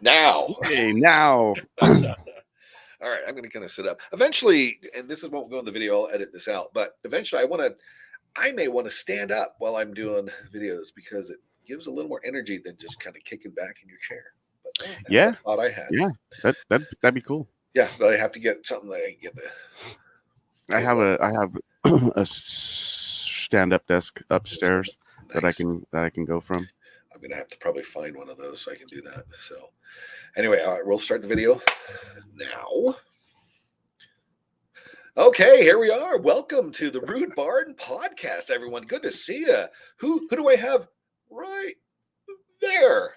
Now. Hey, now. All right, I'm going to kind of sit up. Eventually, and this is won't go in the video. I'll edit this out. But eventually, I may want to stand up while I'm doing videos because it gives a little more energy than just kind of kicking back in your chair. But that's a Yeah, thought I had. yeah, that'd be cool. Yeah, but I have to get something that I can get the table up. I have a stand up desk upstairs Nice. that I can go from. I'm going to have to probably find one of those so I can do that. So, anyway, all right, we'll start the video now. Okay, here we are. Welcome to the Rude Barn Podcast, everyone. Good to see you. Who do I have right there?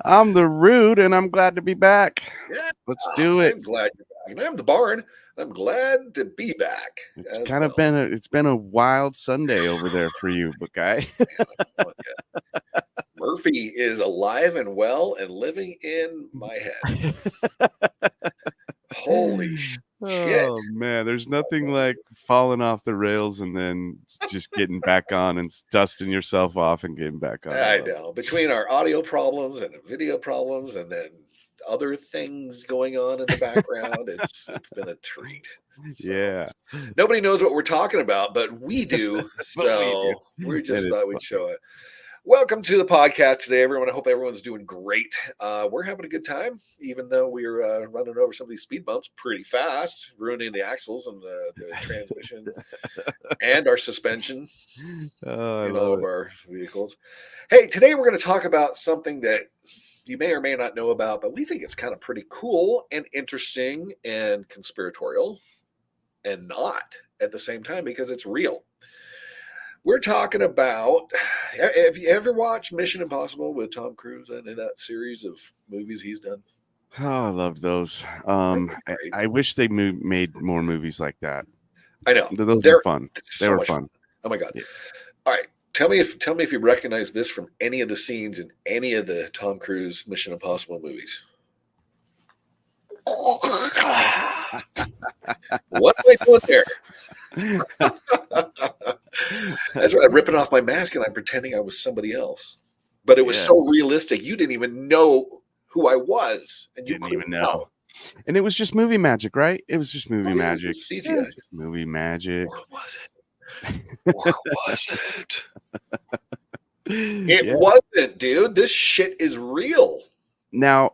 I'm the Rude, and I'm glad to be back. Yeah, Let's do it. I'm glad you're back. And I'm the Barn. I'm glad to be back. It's kind of been a wild Sunday over there for you, but guy. Murphy is alive and well and living in my head. Holy shit. Oh man, there's nothing like falling off the rails and then just getting back on and dusting yourself off and getting back on. I know. Between our audio problems and video problems and then other things going on in the background, it's been a treat. So, yeah. Nobody knows what we're talking about, but we do. So we just thought we'd show it. Welcome to the podcast today, everyone. I hope everyone's doing great. We're having a good time, even though we're running over some of these speed bumps pretty fast, ruining the axles and the transmission and our suspension in all of our vehicles. Hey, today we're going to talk about something that you may or may not know about, but we think it's kind of pretty cool and interesting and conspiratorial and not at the same time because it's real. We're talking about, have you ever watched Mission Impossible with Tom Cruise and in that series of movies he's done? Oh, I love those. I wish they made more movies like that. I know. Those were fun. They were fun. Oh my God. Yeah. All right. Tell me if you recognize this from any of the scenes in any of the Tom Cruise Mission Impossible movies. What am I doing there? That's right. I'm ripping off my mask and I'm pretending I was somebody else. But it was so realistic. You didn't even know who I was. And you didn't even know. And it was just movie magic, right? It was just movie magic. CGI. Just movie magic. What was it? What was it? It wasn't, dude. This shit is real. Now,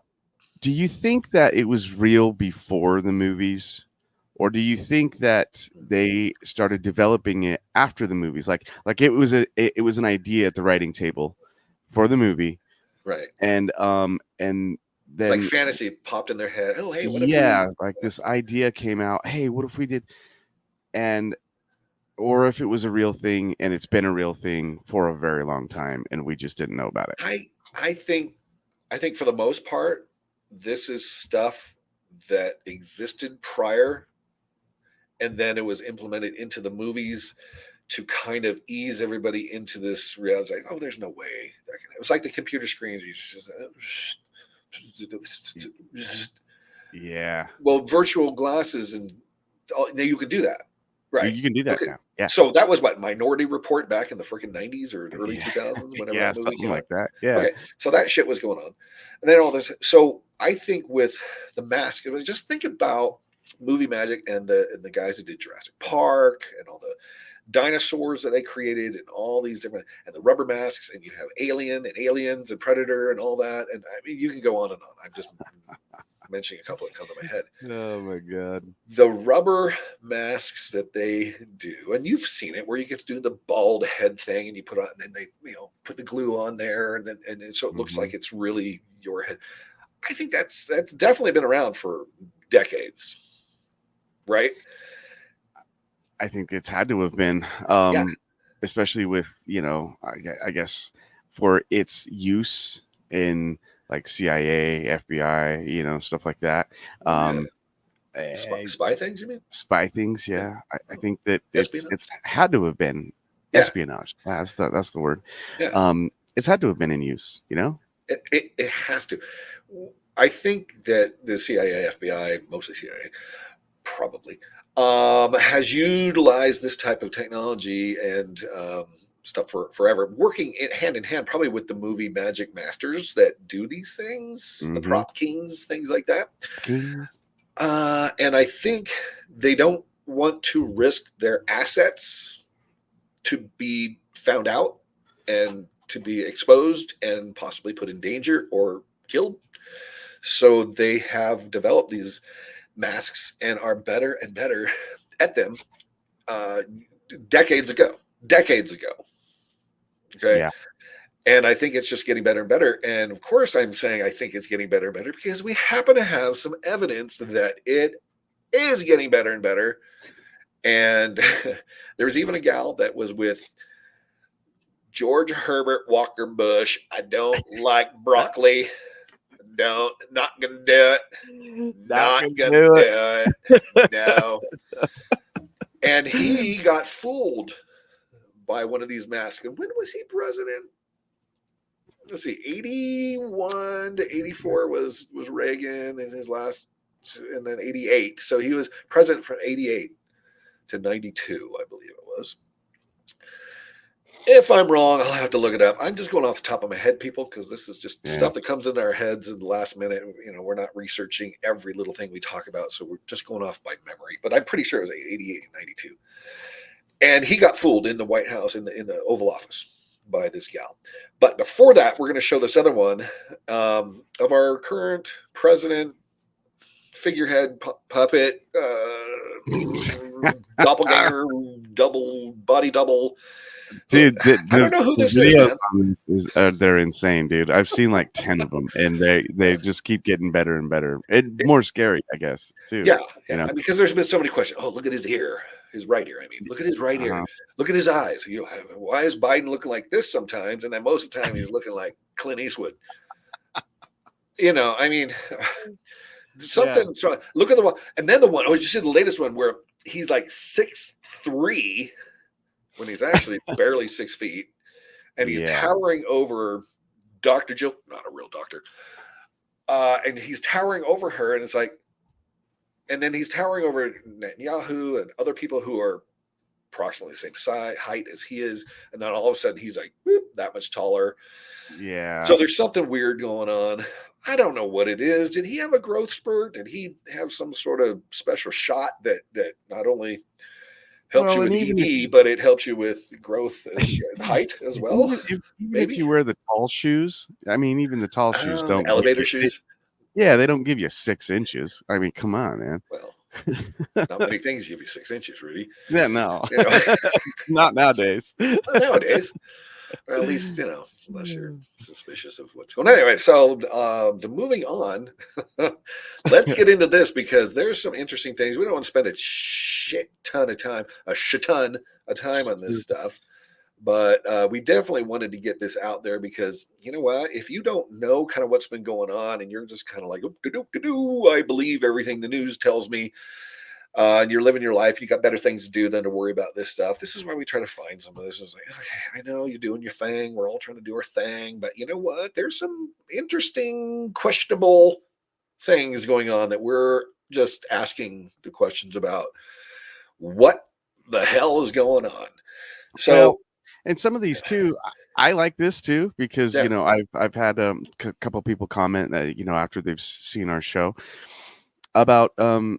do you think that it was real before the movies? Or do you think that they started developing it after the movies? Like it was an idea at the writing table for the movie. Right. And then like fantasy popped in their head. Oh, hey, what if we... like this idea came out. Hey, what if we did? Or if it was a real thing and it's been a real thing for a very long time and we just didn't know about it. I think for the most part, this is stuff that existed prior and then it was implemented into the movies to kind of ease everybody into this reality. Like, oh, there's no way. It was like the computer screens. You just yeah. Well, virtual glasses and you could do that. Right. You can do that now. Yeah. So that was what, Minority Report back in the freaking 90s or early 2000s, whenever that movie something came like out. that. Yeah. Okay. So that shit was going on. And then all this. So I think with the mask, it was just think about movie magic and the guys who did Jurassic Park and all the dinosaurs that they created and all these different, and the rubber masks, and you have Alien and Aliens and Predator and all that. And I mean, you can go on and on. I'm just mentioning a couple that come to my head. Oh my God. The rubber masks that they do, and you've seen it, where you get to do the bald head thing and you put on, and then they, put the glue on there, and then, and so it looks like it's really your head. I think that's definitely been around for decades. Right. I think it's had to have been, especially with, I guess for its use in like CIA, FBI, stuff like that. Spy things, you mean? Spy things, yeah. I think that it's had to have been espionage. That's the word. Yeah. It's had to have been in use, It has to. I think that the CIA, FBI, mostly CIA, probably has utilized this type of technology and stuff for forever, working hand in hand, probably with the movie magic masters that do these things, the prop kings, things like that. Kings. And I think they don't want to risk their assets to be found out and to be exposed and possibly put in danger or killed. So they have developed these masks and are better and better at them decades ago. Okay. Yeah. And I think it's just getting better and better. And of course, I'm saying I think it's getting better and better because we happen to have some evidence that it is getting better and better. And there's even a gal that was with George Herbert Walker Bush. I don't like broccoli. Not gonna do it. Not gonna do it. No. And he got fooled by one of these masks. And when was he president? Let's see, 81 to 84 was Reagan in his last, and then 88. So he was president from 88 to 92, I believe it was. If I'm wrong, I'll have to look it up. I'm just going off the top of my head, people, because this is just stuff that comes into our heads in the last minute. You know, we're not researching every little thing we talk about, so we're just going off by memory. But I'm pretty sure it was 88 and 92. And he got fooled in the White House, in the Oval Office, by this gal. But before that, we're going to show this other one of our current president, figurehead, puppet, doppelganger, body double. Dude, I don't know who this is, man. They're insane, dude. I've seen like 10 of them, and they just keep getting better and better, and more scary, I guess, too. Yeah, you know? Because there's been so many questions. Oh, look at his ear, his right ear. I mean, look at his right ear. Look at his eyes. You know, why is Biden looking like this sometimes, and then most of the time he's looking like Clint Eastwood? You know, I mean, something. Yeah. So look at the one, and then the one. Oh, you see the latest one where he's like 6'3". When he's actually barely 6 feet, and he's towering over Dr. Jill, not a real doctor. And he's towering over her, and it's like, and then he's towering over Netanyahu and other people who are approximately the same height as he is. And then all of a sudden he's like, whoop, that much taller. Yeah. So there's something weird going on. I don't know what it is. Did he have a growth spurt? Did he have some sort of special shot that not only helps you with ED, but it helps you with growth and height as well? Even if you wear the tall shoes, I mean, even the tall shoes don't. Elevator shoes? Yeah, they don't give you 6 inches. I mean, come on, man. Well, not many things give you 6 inches, Rudy. Yeah, no. You know? Not nowadays. Not nowadays. Or at least, you know, unless you're suspicious of what's going on. Anyway, so moving on, let's get into this because there's some interesting things. We don't want to spend a ton of time on this stuff. But we definitely wanted to get this out there because, you know what, if you don't know kind of what's been going on and you're just kind of like, I believe everything the news tells me, and you're living your life, you got better things to do than to worry about this stuff. This is why we try to find some of this. It's like, okay, I know you're doing your thing. We're all trying to do our thing. But you know what? There's some interesting, questionable things going on that we're just asking the questions about. What the hell is going on? So, and some of these too, I like this too because you know I've had a couple people comment that, you know, after they've seen our show about you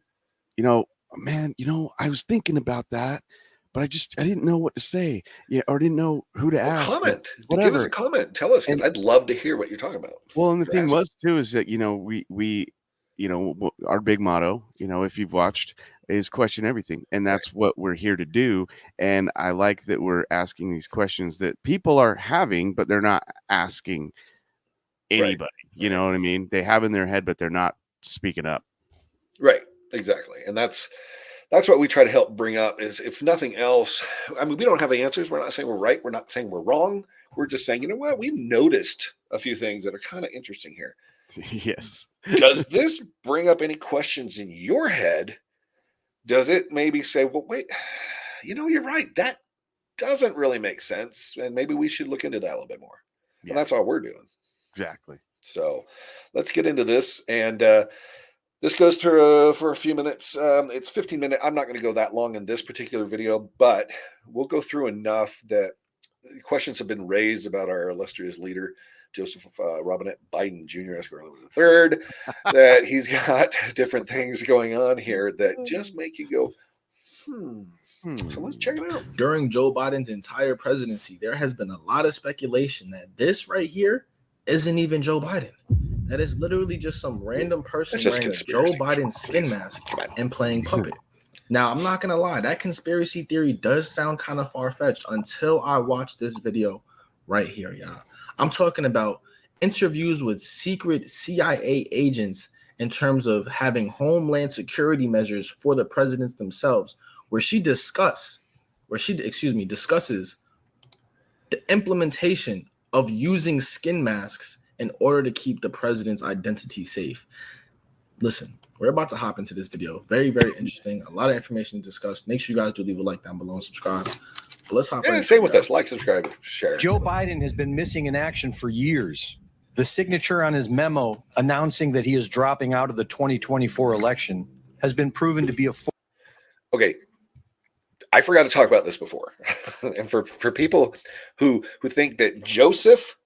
know, man, you know, I was thinking about that, but I didn't know what to say, or didn't know who to ask. Comment, give us a comment, tell us, because I'd love to hear what you're talking about. Well, and the thing was too is that, you know, we you know, our big motto, you know, if you've watched, is question everything. And that's what we're here to do. And I like that we're asking these questions that people are having, but they're not asking anybody. You know what I mean? They have in their head, but they're not speaking up. Right. Exactly. And that's what we try to help bring up is, if nothing else, I mean, we don't have the answers. We're not saying we're right. We're not saying we're wrong. We're just saying, you know what? We've noticed a few things that are kind of interesting here. Yes. Does this bring up any questions in your head? Does it maybe say, well, wait, you know, you're right. That doesn't really make sense. And maybe we should look into that a little bit more. Yeah. And that's all we're doing. Exactly. So let's get into this. And this goes through for a few minutes. It's 15 minutes. I'm not going to go that long in this particular video, but we'll go through enough that questions have been raised about our illustrious leader, Joseph Robinette Biden Jr. Esquire III, that he's got different things going on here that just make you go, So let's check it out. During Joe Biden's entire presidency, there has been a lot of speculation that this right here isn't even Joe Biden. That is literally just some random person wearing a Joe Biden skin mask and playing puppet. Now, I'm not going to lie. That conspiracy theory does sound kind of far-fetched until I watch this video right here, y'all. I'm talking about interviews with secret CIA agents in terms of having homeland security measures for the presidents themselves, where she discusses the implementation of using skin masks in order to keep the president's identity safe. Listen, we're about to hop into this video. Very, very interesting. A lot of information discussed. Make sure you guys do leave a like down below and subscribe. But let's hop in. Same with us. Like, subscribe, share. Joe Biden has been missing in action for years. The signature on his memo announcing that he is dropping out of the 2024 election has been proven to be a Okay. I forgot to talk about this before. And for people who think that Joseph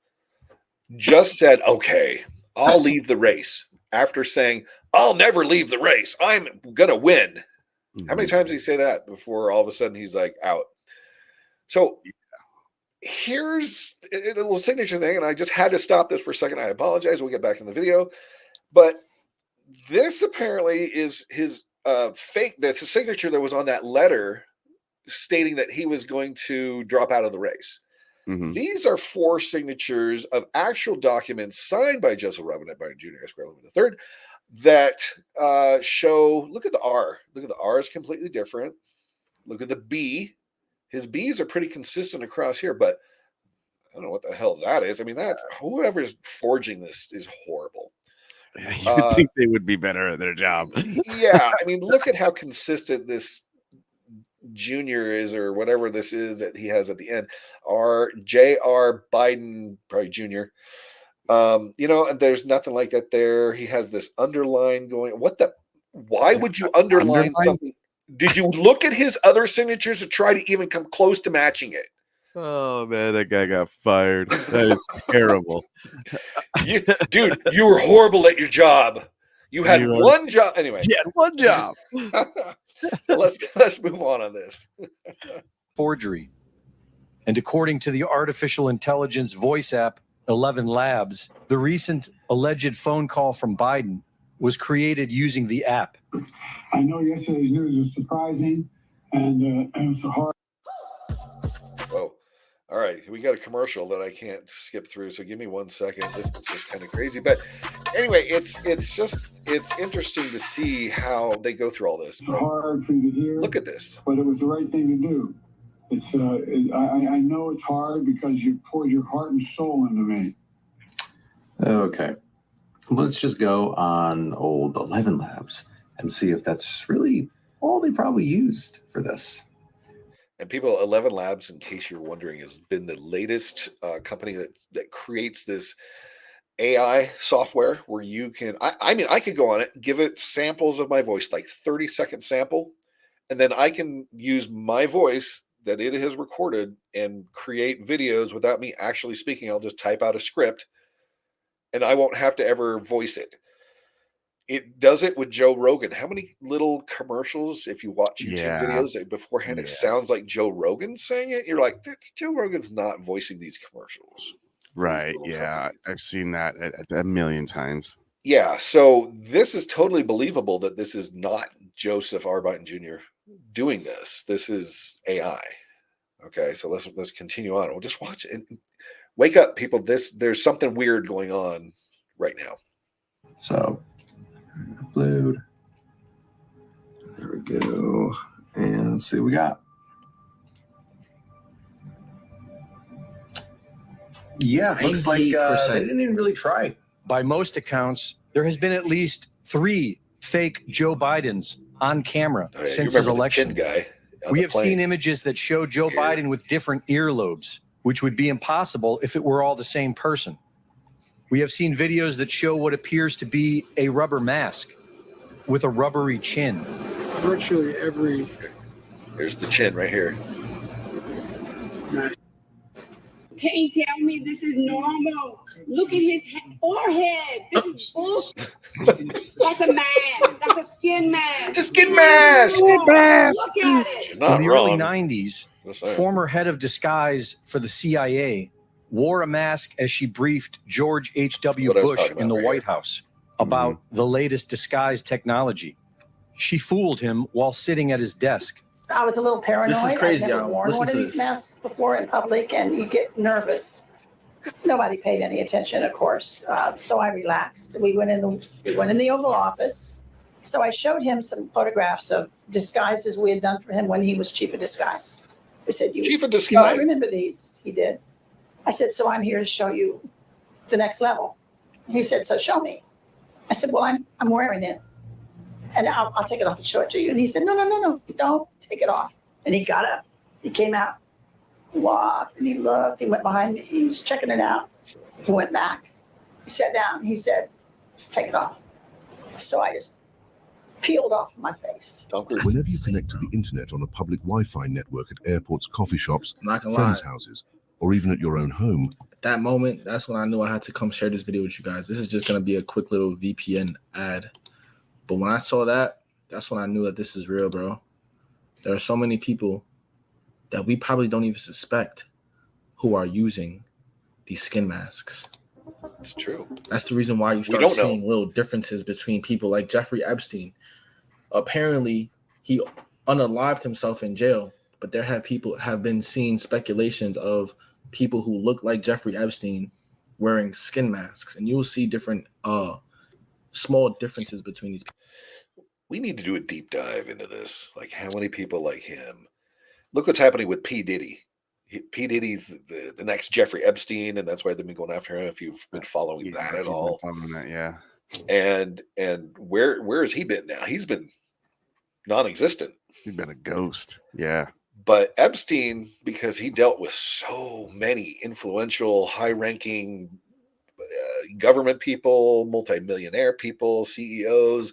just said, okay, I'll leave the race after saying, I'll never leave the race. I'm going to win. Mm-hmm. How many times did he say that before all of a sudden he's like out? So here's a little signature thing. And I just had to stop this for a second. I apologize. We'll get back in the video. But this apparently is his fake. That's a signature that was on that letter stating that he was going to drop out of the race. Mm-hmm. These are 4 signatures of actual documents signed by Joseph Robinette Biden Jr. Esquire III that show, look at the R. Look at the R is completely different. Look at the B. His B's are pretty consistent across here, but I don't know what the hell that is. I mean, that whoever's forging this is horrible. You'd think they would be better at their job. Yeah. I mean, look at how consistent this Junior is, or whatever this is that he has at the end. J.R. Biden, probably Jr. And there's nothing like that there. He has this underline going. Why would you underline something? Did you look at his other signatures to try to even come close to matching it? Oh man, that guy got fired. That is terrible. Dude, you were horrible at your job. You had one job. Anyway. You had one job. Let's move on this. Forgery. And according to the artificial intelligence voice app 11 Labs, the recent alleged phone call from Biden was created using the app. I know yesterday's news was surprising and it was hard. Whoa. All right, we got a commercial that I can't skip through, so give me 1 second. This is just kind of crazy, but anyway, it's interesting to see how they go through all this. It's hard for you to hear. Look at this. But it was the right thing to do. I know it's hard because you poured your heart and soul into me. Okay, let's just go on old 11 Labs and see if that's really all they probably used for this. And people, 11 Labs, in case you're wondering, has been the latest company that creates this AI software where you can, I could go on it, give it samples of my voice, like 30-second sample, and then I can use my voice that it has recorded and create videos without me actually speaking. I'll just type out a script and I won't have to ever voice it. It does it with Joe Rogan. How many little commercials, if you watch YouTube videos beforehand, it sounds like Joe Rogan saying it? You're like, Joe Rogan's not voicing these commercials. Right. Yeah. I've seen that a million times. Yeah. So this is totally believable that this is not Joseph R. Biden Jr. doing this. This is AI. Okay. So let's continue on. We'll just watch it. Wake up, people. There's something weird going on right now. So upload. There we go. And let's see what we got. Yeah, looks like they didn't even really try. By most accounts, there has been at least 3 fake Joe Bidens on camera since his election. We have seen images that show Joe Biden with different earlobes, which would be impossible if it were all the same person. We have seen videos that show what appears to be a rubber mask with a rubbery chin. Virtually every... There's the chin right here. can't tell me this is normal. Look at his forehead. This is bullshit. That's a mask. That's a skin mask. It's a skin mask. Skin mask. Look at it. In the early 90s, former head of disguise for the CIA wore a mask as she briefed George H.W. Bush in the White House about the latest disguise technology. She fooled him while sitting at his desk. I was a little paranoid. This is crazy, I'd never y'all. worn Listen one of to these this. masks before in public, and you get nervous. Nobody paid any attention, of course, so I relaxed. We went in the Oval Office. So I showed him some photographs of disguises we had done for him when he was chief of disguise. We said, Chief of "No, I disguise. remember these." He did. I said, "So I'm here to show you the next level." He said, "So show me." I said, "Well, I'm wearing it, and I'll take it off and show it to you." And he said, No, don't take it off." And he got up. He came out, he walked, and he looked. He went behind me. He was checking it out. He went back. He sat down. He said, "Take it off." So I just peeled off my face. Whenever you connect to the internet on a public Wi-Fi network at airports, coffee shops, I'm not gonna friends' lie. houses, or even at your own home, At that moment, that's when I knew I had to come share this video with you guys. This is just gonna be a quick little VPN ad. But when I saw that, that's when I knew that this is real, bro. There are so many people that we probably don't even suspect who are using these skin masks. It's true. That's the reason why you start don't know. seeing little differences between people like Jeffrey Epstein. Apparently, he unalived himself in jail, but there have been seen speculations of people who look like Jeffrey Epstein wearing skin masks, and you will see different small differences between these people. We need to do a deep dive into this. Like, how many people like him? Look what's happening with P. Diddy. P. Diddy's the next Jeffrey Epstein, and that's why they've been going after him. If you've been following that at all, Yeah. and where has he been now? He's been non-existent. He's been a ghost. Yeah. But Epstein, because he dealt with so many influential, high-ranking government people, multimillionaire people, CEOs,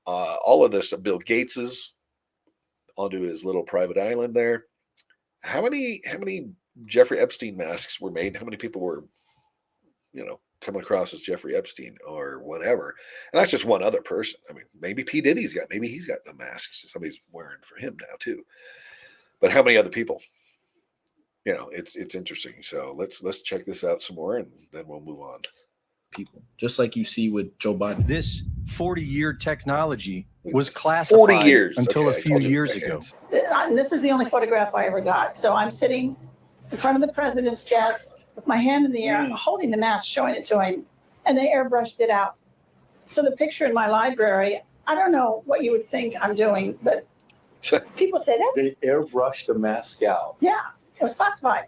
all of this, Bill Gates's onto his little private island there. How many Jeffrey Epstein masks were made? How many people were, coming across as Jeffrey Epstein or whatever? And that's just one other person. I mean, maybe P. Diddy's maybe he's got the masks that somebody's wearing for him now too. But how many other people? It's interesting. So let's check this out some more, and then we'll move on. People, just like you see with Joe Biden. This 40-year technology was classified 40 years until okay, a few years ago. And this is the only photograph I ever got. So I'm sitting in front of the president's desk with my hand in the air, holding the mask, showing it to him, and they airbrushed it out. So the picture in my library, I don't know what you would think I'm doing, but people say that's... They airbrushed the mask out. Yeah, it was classified.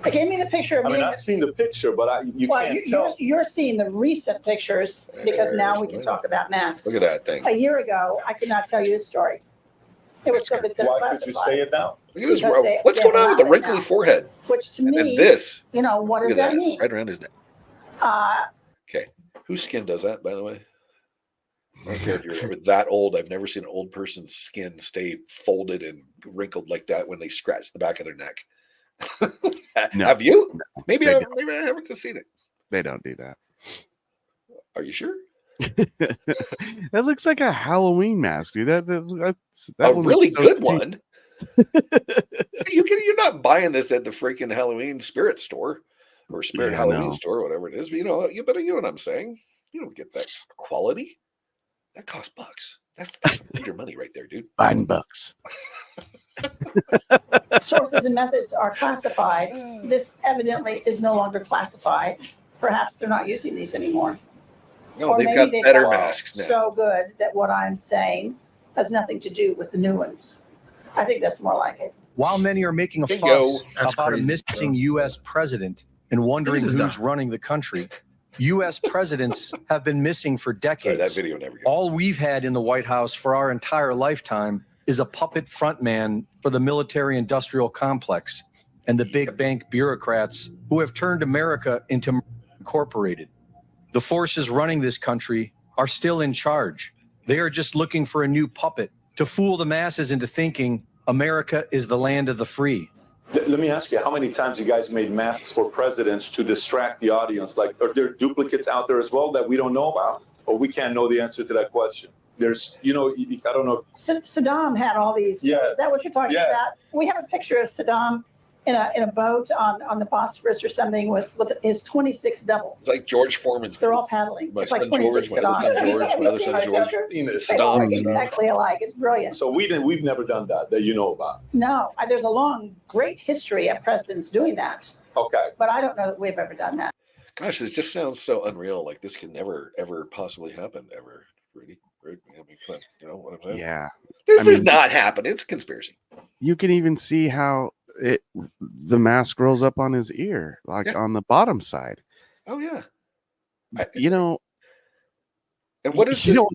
They gave me the picture of me. I've seen the picture, but you can't tell. You're seeing the recent pictures because now we can talk about masks. Look at that thing. A year ago, I could not tell you this story. It was still considered Why classified. could you say it now? What's going on with the wrinkly forehead? Which to And me, then this. what does Look at that mean? Right around his neck. Uh, Okay. Whose skin does that, by the way? I don't care if you're ever that old. I've never seen an old person's skin stay folded and wrinkled like that when they scratch the back of their neck. No. Have you? No, Maybe they I don't. haven't just seen it. They don't do that. Are you sure? That looks like a Halloween mask, dude. That A one really looks so good cheap. one. See, you're not buying this at the freaking Halloween spirit store or spirit Yeah, I Halloween know. store, whatever it is. But you know what I'm saying. You don't get that quality. That costs bucks. That's your money right there, dude. $9. sources and methods are classified. This evidently is no longer classified. Perhaps they're not using these anymore. No, Or they've maybe got they've better got masks now. so good that what I'm saying has nothing to do with the new ones. I think that's more like it. While many are making a Bingo. fuss That's about crazy, a missing U.S. president and wondering Look at this who's guy. running the country, U.S. presidents have been missing for Sorry, decades. that video never gets. All we've had in the White House for our entire lifetime is a puppet frontman for the military-industrial complex and the big bank bureaucrats who have turned America into incorporated. The forces running this country are still in charge. They are just looking for a new puppet to fool the masses into thinking America is the land of the free. Let me ask you, how many times you guys made masks for presidents to distract the audience? Like, are there duplicates out there as well that we don't know about? Or we can't know the answer to that question? There's, I don't know. Saddam had all these. Yes. Is that what you're talking Yes. about? We have a picture of Saddam in a boat on the Bosphorus or something with his 26 doubles. It's like George Foreman's. They're all paddling. My It's like son 26 George, my other Saddams. son Have you George, seen- my have other you seen son that George. picture? Seen it. They all look Saddam. exactly alike. It's brilliant. So we've never done that you know about. No, there's a long, great history of presidents doing that, Okay. but I don't know that we've ever done that. Gosh, this just sounds so unreal. Like this can never, ever possibly happen ever. Really? I mean, come on, you know what I'm saying? Yeah. This is not happening. It's a conspiracy. You can even see how the mask rolls up on his ear, like on the bottom side. Oh yeah. And what is this?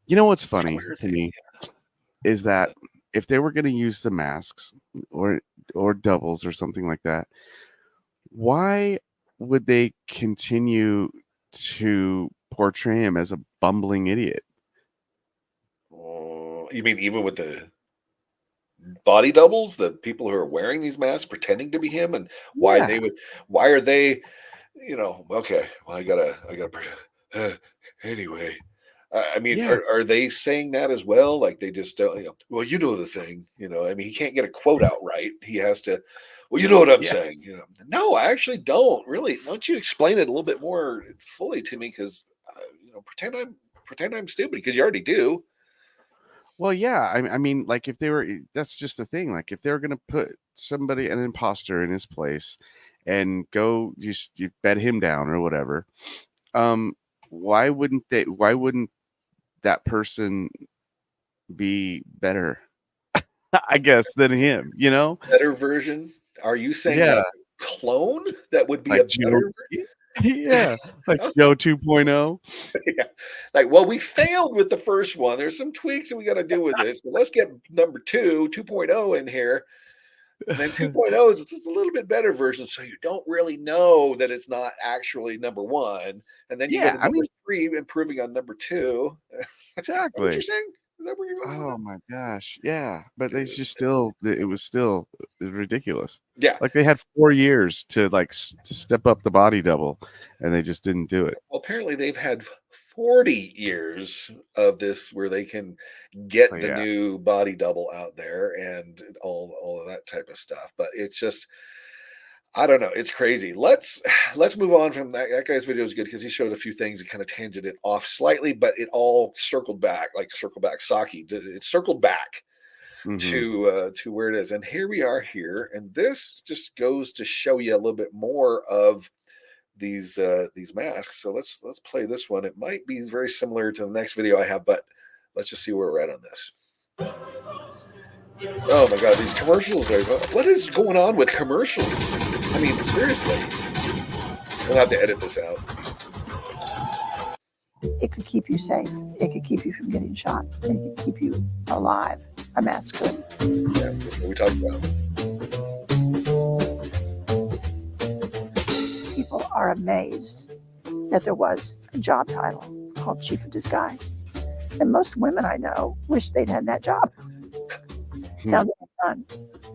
You know what's funny to me is that if they were going to use the masks or doubles or something like that, why would they continue to portray him as a bumbling idiot? You mean even with the body doubles, the people who are wearing these masks pretending to be him, and why are they, okay, well, I gotta anyway. I mean, are they saying that as well? Like they just don't, well, the thing, I mean, he can't get a quote out right. He has to, well, you know what I'm saying, No, I actually don't really. Don't you explain it a little bit more fully to me? Because, pretend I'm stupid, because you already do. Well, yeah. I mean, like if they were, that's just the thing. Like if they were going to put an imposter in his place and go you bet him down or whatever, why wouldn't that person be better, I guess, than him, Better version? Are you saying like a clone that would be like a better version? Yeah, like Joe 2.0. Yeah. Like, well, we failed with the first one. There's some tweaks that we got to do with this. But let's get number 2.0 in here. And then 2.0 is just a little bit better version. So you don't really know that it's not actually number one. And then you go to number 3, improving on number 2. Exactly. What you're saying? Is that where you're going? Oh my gosh. Yeah. But it was still ridiculous. Yeah. Like they had 4 years to to step up the body double and they just didn't do it. Well, apparently they've had 40 years of this where they can get the new body double out there and all of that type of stuff. But it's just, I don't know. It's crazy. Let's move on from that. That guy's video is good because he showed a few things and kind of tangented off slightly, but it all circled back, like circle back Saki. It circled back to where it is. And here we are here. And this just goes to show you a little bit more of these masks. So let's play this one. It might be very similar to the next video I have, but let's just see where we're at on this. Oh my God, these commercials are, what is going on with commercials? I mean, seriously. We'll have to edit this out. It could keep you safe. It could keep you from getting shot. It could keep you alive. A mask could. Yeah, what we talked about. People are amazed that there was a job title called Chief of Disguise. And most women I know wish they'd had that job. Sounded fun.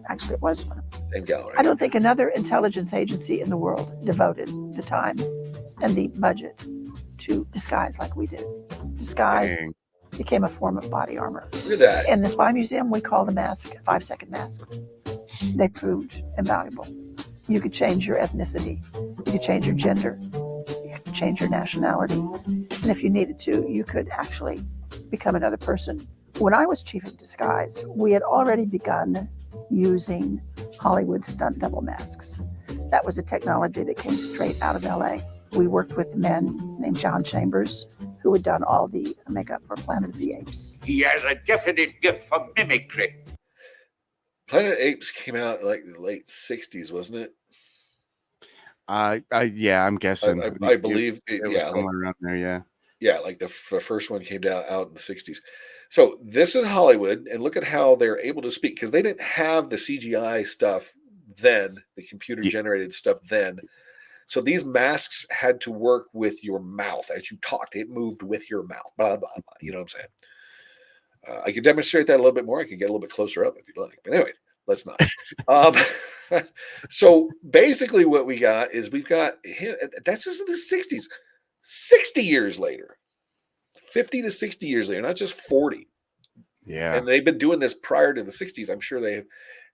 Actually, it was fun. Same gal, right? I don't think another intelligence agency in the world devoted the time and the budget to disguise like we did. Disguise became a form of body armor. Look at that. In the Spy Museum, we call the mask a 5-second mask. They proved invaluable. You could change your ethnicity. You could change your gender. You could change your nationality. And if you needed to, you could actually become another person. When I was chief of disguise, we had already begun using Hollywood stunt double masks. That was a technology that came straight out of LA. We worked with men named John Chambers, who had done all the makeup for Planet of the Apes. He has a definite gift for mimicry. Planet of the Apes came out in like the late 60s, wasn't it? I'm guessing. I believe it was somewhere around there, yeah. Yeah, like the first one came out in the 60s. So this is Hollywood, and look at how they're able to speak, because they didn't have the CGI stuff then, the computer-generated stuff then. So these masks had to work with your mouth as you talked. It moved with your mouth, blah, blah, blah. You know what I'm saying? I could demonstrate that a little bit more. I could get a little bit closer up if you'd like. But anyway, let's not. So basically what we got is we've got him. This is in the 60s, 60 years later, 50 to 60 years later, not just 40. Yeah. And they've been doing this prior to the 60s. I'm sure they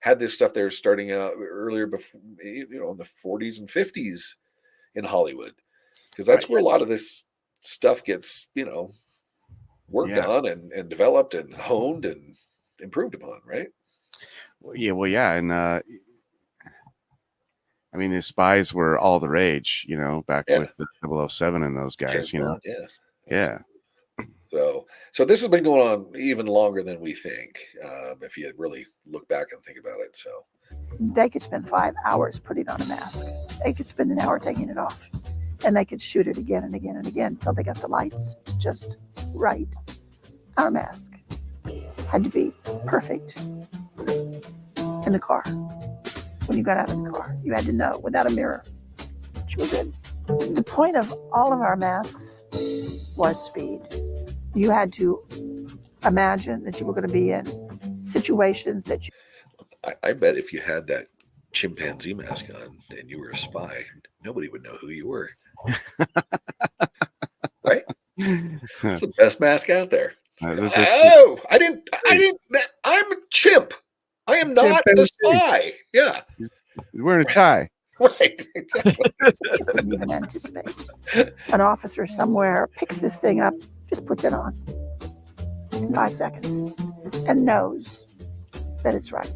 had this stuff they were starting out earlier before, in the 40s and 50s in Hollywood, because that's where a lot of this stuff gets, worked on and developed and honed and improved upon, right? Well, yeah. And I mean, the spies were all the rage, back with the 007 and those guys, Yeah. So this has been going on even longer than we think, if you really look back and think about it. So they could spend 5 hours putting on a mask. They could spend an hour taking it off, and they could shoot it again and again and again until they got the lights just right. Our mask had to be perfect in the car. When you got out of the car, you had to know without a mirror that you were good. The point of all of our masks was speed. You had to imagine that you were going to be in situations that you... I bet if you had that chimpanzee mask on and you were a spy, nobody would know who you were. Right? It's the best mask out there. I didn't. I'm a chimp. I am not the spy. Yeah. He's wearing a tie. Right. Exactly. You couldn't even anticipate. An officer somewhere picks this thing up, just puts it on in 5 seconds and knows that it's right,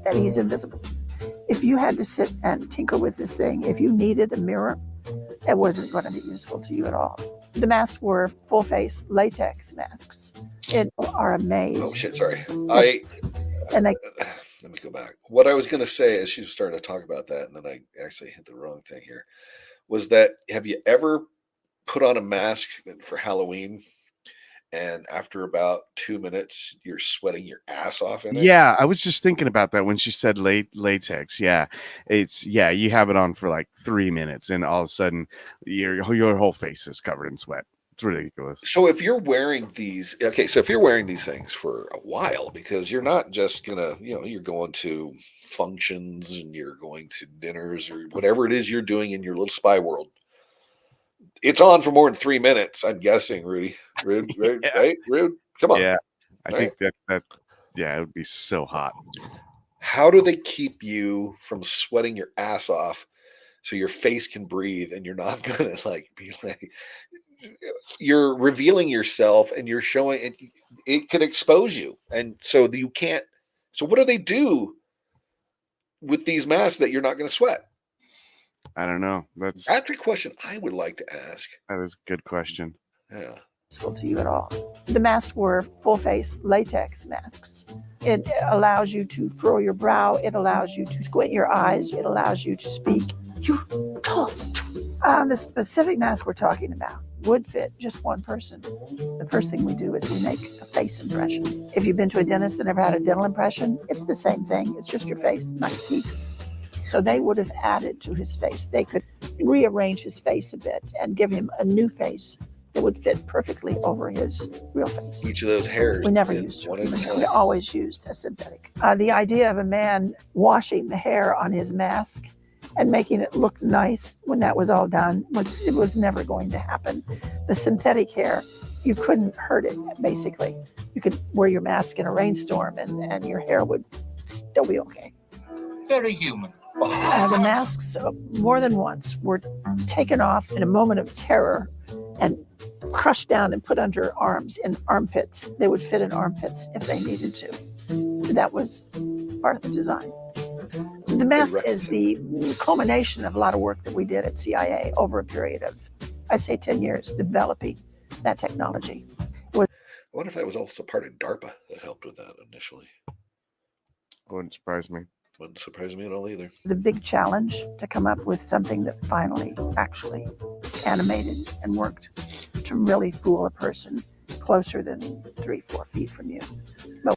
that he's invisible. If you had to sit and tinker with this thing, if you needed a mirror, it wasn't going to be useful to you at all. The masks were full face latex masks. It are amazed. Oh shit! Sorry. Let me go back. What I was going to say as she was starting to talk about that, and then I actually hit the wrong thing here, was that have you ever put on a mask for Halloween, and after about 2 minutes, you're sweating your ass off in it? Yeah, I was just thinking about that when she said latex. Yeah, you have it on for like 3 minutes, and all of a sudden, your whole face is covered in sweat. It's ridiculous. So if you're wearing these, things for a while, because you're not just gonna, you're going to functions and you're going to dinners or whatever it is you're doing in your little spy world. It's on for more than 3 minutes, I'm guessing, Rudy. Rude, right? Rude, come on. Yeah, I think that it would be so hot. How do they keep you from sweating your ass off so your face can breathe and you're not gonna be like, you're revealing yourself and you're showing it could expose you, and so you can't. So what do they do with these masks that you're not going to sweat? I don't know. That's a question I would like to ask. That is a good question. Yeah. Useful to you at all. The masks were full face latex masks. It allows you to furrow your brow. It allows you to squint your eyes. It allows you to speak. You talk. The specific mask we're talking about would fit just one person. The first thing we do is we make a face impression. If you've been to a dentist that never had a dental impression, it's the same thing. It's just your face, not your teeth. So they would have added to his face. They could rearrange his face a bit and give him a new face that would fit perfectly over his real face. Each of those hairs. We never used human hair. We always used a synthetic. The idea of a man washing the hair on his mask and making it look nice when that was all done was never going to happen. The synthetic hair, you couldn't hurt it, basically. You could wear your mask in a rainstorm and your hair would still be okay. Very human. The masks, more than once, were taken off in a moment of terror and crushed down and put under arms in armpits. They would fit in armpits if they needed to. That was part of the design. The mask is the culmination of a lot of work that we did at CIA over a period of, I'd say, 10 years, developing that technology. I wonder if that was also part of DARPA that helped with that initially. Wouldn't surprise me. Wouldn't surprise me at all either. It was a big challenge to come up with something that finally actually animated and worked to really fool a person closer than 3-4 feet from you. But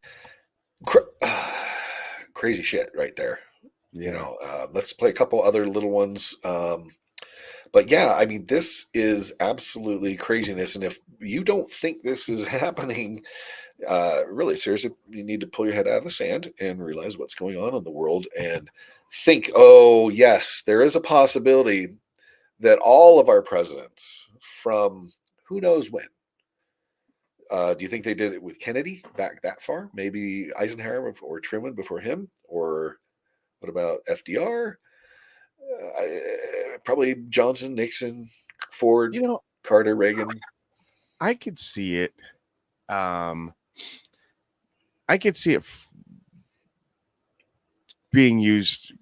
crazy shit right there. Let's play a couple other little ones. But yeah, I mean, this is absolutely craziness. And if you don't think this is happening, really seriously, you need to pull your head out of the sand and realize what's going on in the world and think, oh, yes, there is a possibility that all of our presidents from who knows when. Do you think they did it with Kennedy back that far? Maybe Eisenhower or Truman before him? Or what about FDR? Probably Johnson, Nixon, Ford, Carter, Reagan. I could see it. I could see it being used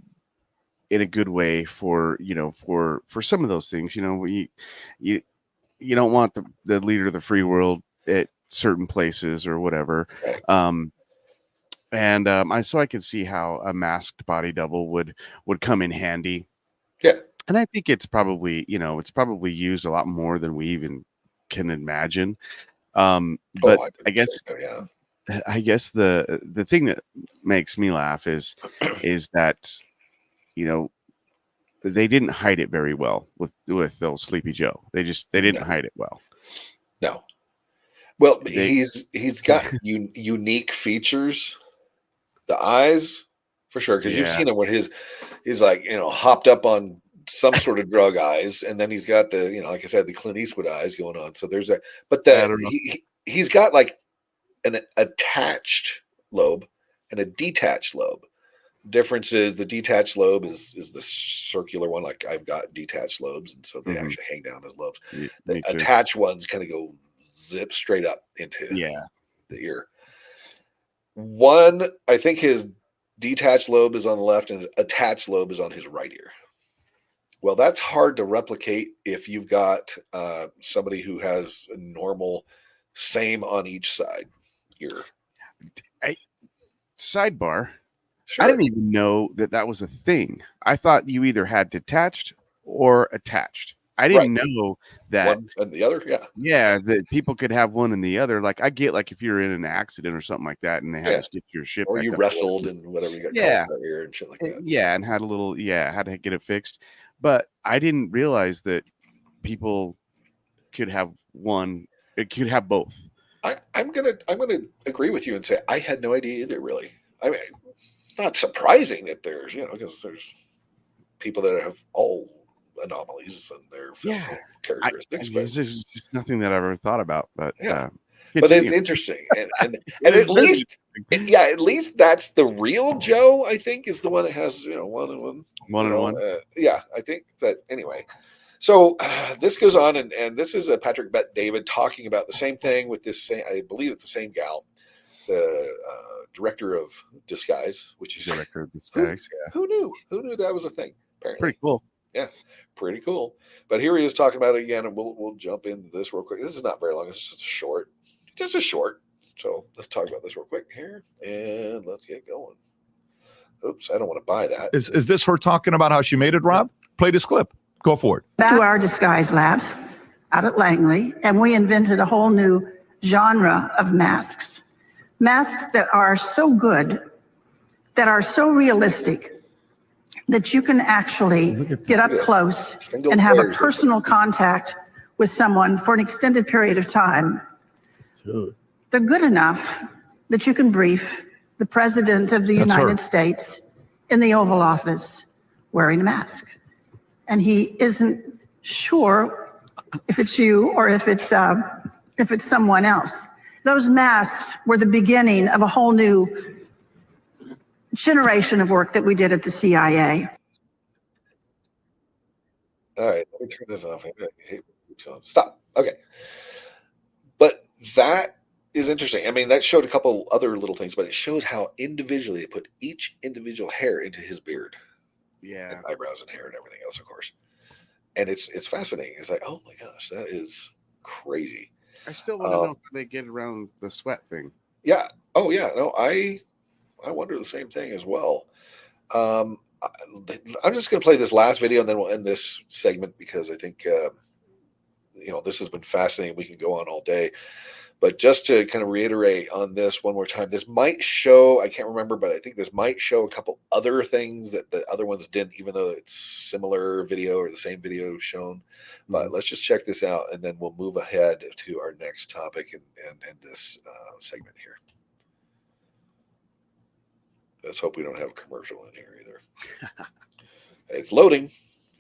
in a good way for some of those things. You don't want the leader of the free world at certain places or whatever. Right. So I could see how a masked body double would come in handy. Yeah. And I think it's probably used a lot more than we even can imagine. But I guess so, yeah. I guess the thing that makes me laugh is that they didn't hide it very well with old Sleepy Joe. They didn't hide it well. No. Well, he's got unique features. The eyes, for sure, because you've seen him when he's like hopped up on some sort of drug eyes, and then he's got the like I said, the Clint Eastwood eyes going on. So there's that, but he's got like an attached lobe and a detached lobe. Difference is the detached lobe is the circular one, like I've got detached lobes, and so they actually hang down as lobes. The attached ones kind of go zip straight up into the ear. One, I think his detached lobe is on the left and his attached lobe is on his right ear. Well, that's hard to replicate if you've got somebody who has a normal same on each side ear. Sidebar. Sure. I didn't even know that was a thing. I thought you either had detached or attached. I didn't know that one and the other. Yeah, that people could have one and the other. Like I get, like if you're in an accident or something like that, and they had to stitch your ship, or you wrestled and whatever, you got caught in the ear and shit like that. Yeah, and had to get it fixed. But I didn't realize that people could have one. It could have both. I'm gonna agree with you and say I had no idea either. Really, I mean, not surprising that there's because there's people that have all anomalies and their physical characteristics. But it's just nothing that I ever thought about. But but it's interesting, and at least at least that's the real Joe. I think is the one that has one and one. I think. But anyway, so this goes on, and this is Patrick Bet-David talking about the same thing with this same. I believe it's the same gal, the director of Disguise, which is director of Disguise. Who knew? Who knew that was a thing? Apparently, pretty cool. Yeah, pretty cool. But here he is talking about it again, and we'll jump into this real quick. This is not very long. It's just a short. So let's talk about this real quick here, and let's get going. Oops, I don't want to buy that. Is this her talking about how she made it, Rob? Play this clip. Go for it. Back to our disguise labs out at Langley, and we invented a whole new genre of masks. Masks that are so good, that are so realistic, that you can actually get up close and have a personal contact with someone for an extended period of time. They're good enough that you can brief the President of the United States in the Oval Office wearing a mask. And he isn't sure if it's you or if it's someone else. Those masks were the beginning of a whole new generation of work that we did at the CIA. All right, let me turn this off. Stop. Okay. But that is interesting. I mean, that showed a couple other little things, but it shows how individually they put each individual hair into his beard. Yeah. And eyebrows and hair and everything else, of course. And it's fascinating. It's like, oh my gosh, that is crazy. I still want to know how they get around the sweat thing. Yeah. Oh yeah. No, I wonder the same thing as well. I'm just going to play this last video and then we'll end this segment because I think this has been fascinating. We can go on all day, But just to kind of reiterate on this one more time, this might show, I can't remember, but I think this might show a couple other things that the other ones didn't, even though it's similar video or the same video shown. But let's just check this out, and then we'll move ahead to our next topic and end this segment here. Let's hope we don't have a commercial in here either. It's loading,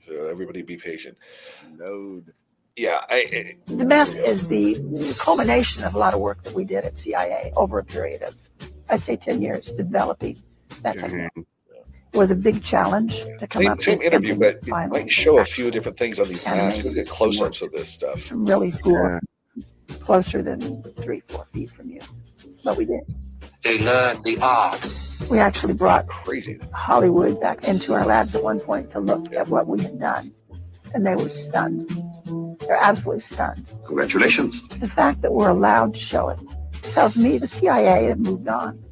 so everybody be patient. Load. Yeah. The mask is the culmination of a lot of work that we did at CIA over a period of, I'd say, 10 years, developing that technique. It was a big challenge to come up with. Same interview, but it might show a few different things on these masks. Look at close-ups of this stuff. To really fool closer than 3-4 feet from you, but we did. They learned the art. We actually brought crazy Hollywood back into our labs at one point to look at what we had done, and they were stunned. They're absolutely stunned. Congratulations. The fact that we're allowed to show it tells me the CIA have moved on.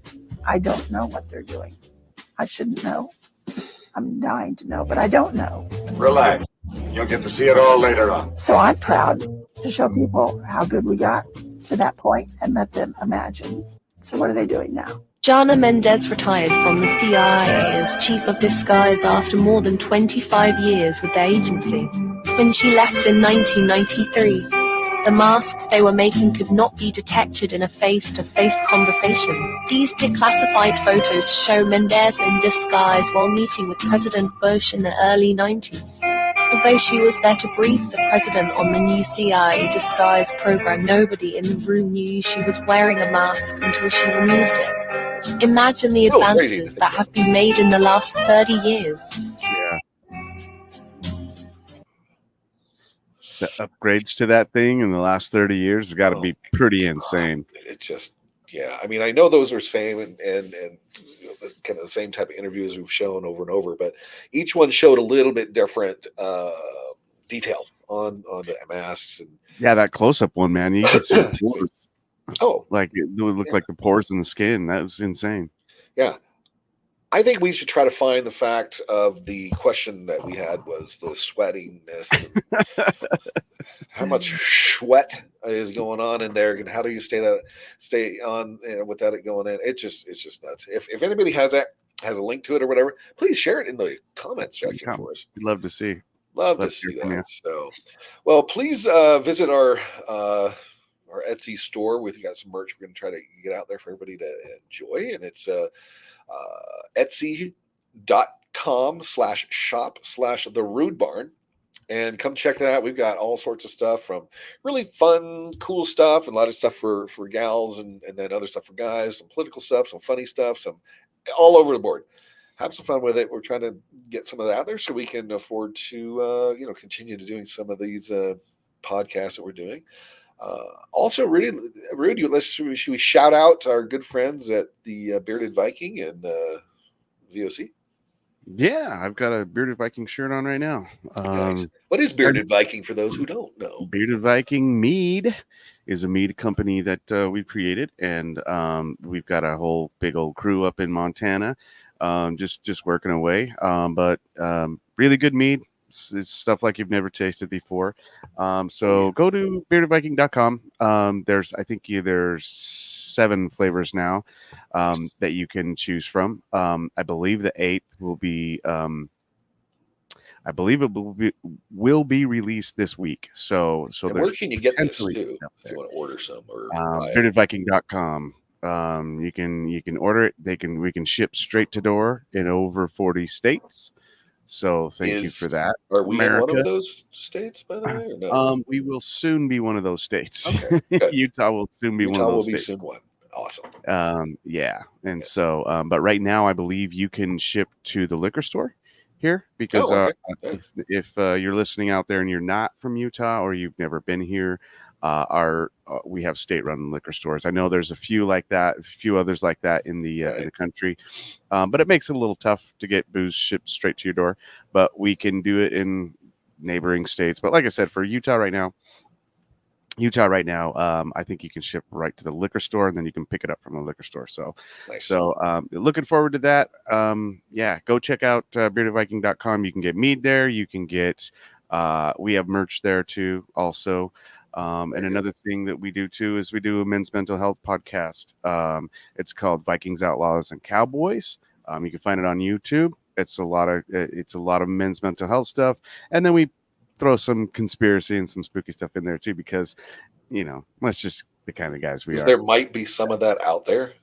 I don't know what they're doing. I shouldn't know. I'm dying to know, but I don't know. Relax. You'll get to see it all later on. So I'm proud to show people how good we got to that point and let them imagine. So what are they doing now? Jana Mendez retired from the CIA as chief of disguise after more than 25 years with the agency. When she left in 1993, the masks they were making could not be detected in a face-to-face conversation. These declassified photos show Mendez in disguise while meeting with President Bush in the early 90s. Although she was there to brief the president on the new CIA disguise program, nobody in the room knew she was wearing a mask until she removed it. Imagine the advances that have been made in the last 30 years. Yeah. The upgrades to that thing in the last 30 years has got to be pretty insane. It's just, yeah. I mean, I know those are same and kind of the same type of interviews we've shown over and over, but each one showed a little bit different detail on the masks. And yeah, that close-up one, man, you could see the pores. Oh, like it would look like the pores in the skin. That was insane. Yeah. I think we should try to find the fact of the question that we had was the sweatiness. How much sweat is going on in there, and how do you stay on without it going in? It's just nuts. If anybody has a link to it or whatever, please share it in the comments section for us. We'd love to see. Love to see that. So, well, please visit our Etsy store. We've got some merch we're going to try to get out there for everybody to enjoy, and it's etsy.com/shop/the Rude Barn, and come check that out. We've got all sorts of stuff, from really fun, cool stuff, and a lot of stuff for gals, and then other stuff for guys, some political stuff, some funny stuff, some all over the board. Have some fun with it. We're trying to get some of that out there so we can afford to continue to doing some of these podcasts that we're doing. Also, Rudy, should we shout out our good friends at the Bearded Viking and VOC? Yeah, I've got a Bearded Viking shirt on right now. Nice. What is Bearded Viking for those who don't know? Bearded Viking Mead is a mead company that we created, and we've got a whole big old crew up in Montana, just working away. But really good mead. It's stuff like you've never tasted before. So go to beardedviking.com. There's 7 flavors now that you can choose from. I believe the 8th will be will be released this week. So where can you get this too, if you want to order some? Or beardedviking.com. You can order it. We can ship straight to door in over 40 states. So thank you for that. Are we in one of those states, by the way? Or no? We will soon be one of those states. Okay, Utah will soon be one of those states. Soon one. Awesome. Yeah. And so, but right now, I believe you can ship to the liquor store here, because if you're listening out there and you're not from Utah or you've never been here, we have state-run liquor stores. I know there's a few like that, a few others like that in the country, but it makes it a little tough to get booze shipped straight to your door. But we can do it in neighboring states. But like I said, for Utah right now, I think you can ship right to the liquor store, and then you can pick it up from the liquor store. So, nice. So looking forward to that. Yeah, go check out beardedviking.com. You can get mead there. You can get We have merch there too, also. And another thing that we do too is we do a men's mental health podcast. It's called Vikings, Outlaws, and Cowboys. You can find it on YouTube. It's a lot of men's mental health stuff, and then we throw some conspiracy and some spooky stuff in there too, because that's just the kind of guys we are. There might be some of that out there.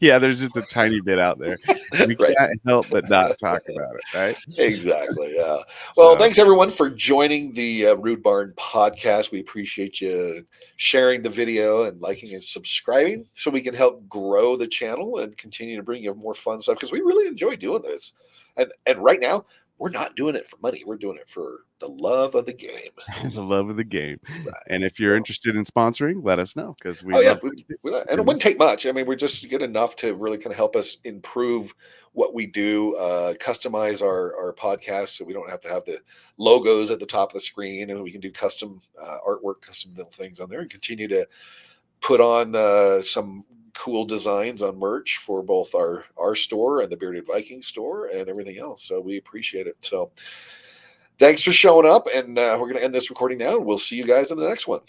Yeah, there's just a tiny bit out there. We can't help but not talk about it, right? Exactly. Yeah. Well, thanks everyone for joining the Rude Barn podcast. We appreciate you sharing the video and liking and subscribing, so we can help grow the channel and continue to bring you more fun stuff, because we really enjoy doing this. And right now, we're not doing it for money. We're doing it for the love of the game. The love of the game. Right. And if you're interested in sponsoring, let us know, because and it wouldn't take much. I mean, we're just good enough to really kind of help us improve what we do, customize our podcast, so we don't have to have the logos at the top of the screen, and we can do custom artwork, custom little things on there, and continue to put on some cool designs on merch for both our store and the Bearded Viking store and everything else. So we appreciate it. So thanks for showing up, and we're going to end this recording now, and we'll see you guys in the next one.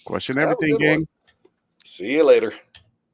Question everything, gang. See you later.